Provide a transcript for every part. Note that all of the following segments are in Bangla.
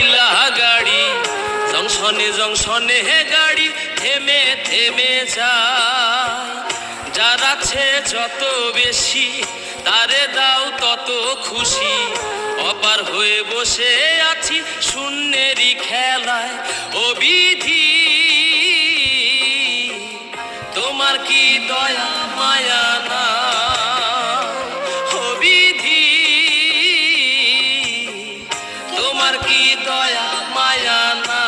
গাড়ি জংশনে জংশনে গাড়ি থেমে থেমে যায়। যার আছে যত বেশি তারে দাও তত খুশি। অপার হয়ে বসে আছি শূন্যেরই খেলায়। ও বিধি তোমার কি দয়া মায়া না? ও বিধি তোমার কি দয়া মায়া না?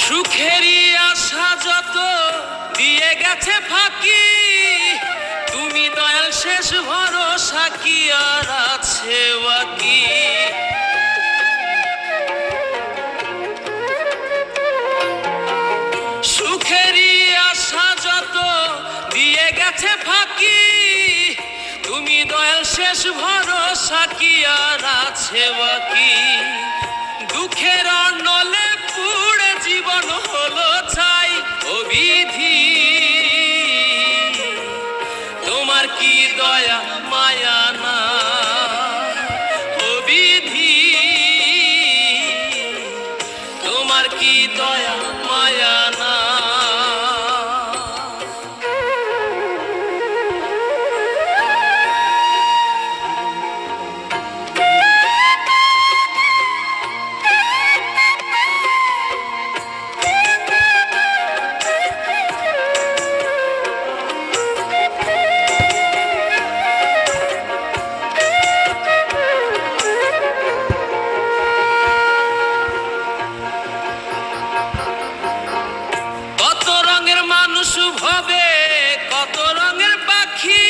সুখেরই আশা যত দিয়ে গেছে ফাঁকি, তুমি দয়াল শেষ ভরসা কি আর আছে বাকি? সুখেরই আশা যত দিয়ে গেছে ফাঁকি, তুমি দয়াল শেষ ভরসা কি আর আছে বাকি? দুঃখের নলে পুড়ে জীবন হলো ছাই। ও বিধি তোমার কি দয়া মায়া না? ও বিধি তোমার কি দয়া মায়া না? ভাবে কত রঙের পাখি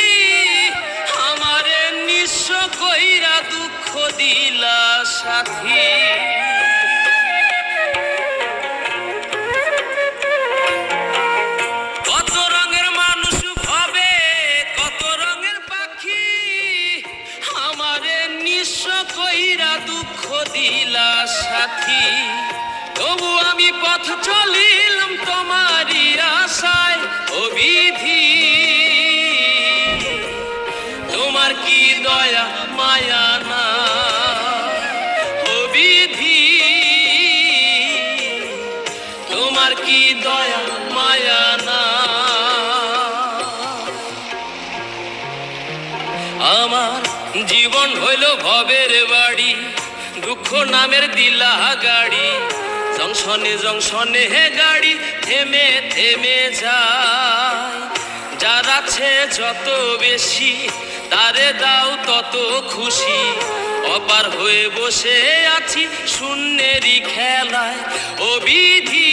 আমারে নিঃস্ব কইরা দুঃখ দিলা সাথী। কত রঙের মানুষ ভাবে কত রঙের পাখি আমারে নিঃস্ব কইরা দুঃখ দিলা সাথী। তবু আমি পথ চলিলাম তোমারই আশায়। ও বিধি তোমার কি দয়া মায়া না? ও বিধি তোমার কি দয়া মায়া না? আমার জীবন হইল ভবের বাড়ি, দুঃখ নামের দিলা গাড়ি জংশনে জংশনে গাড়ি থেমে থেমে যায়। যার আছে যত বেশি তারে দাও তত খুশি। অপার হয়ে বসে আছি শূন্যেরই খেলায়। ও বিধি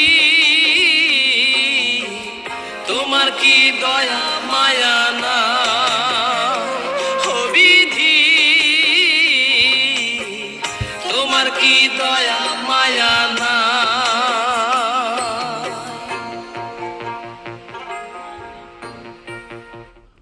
তোমার কি দয়া মায়া না?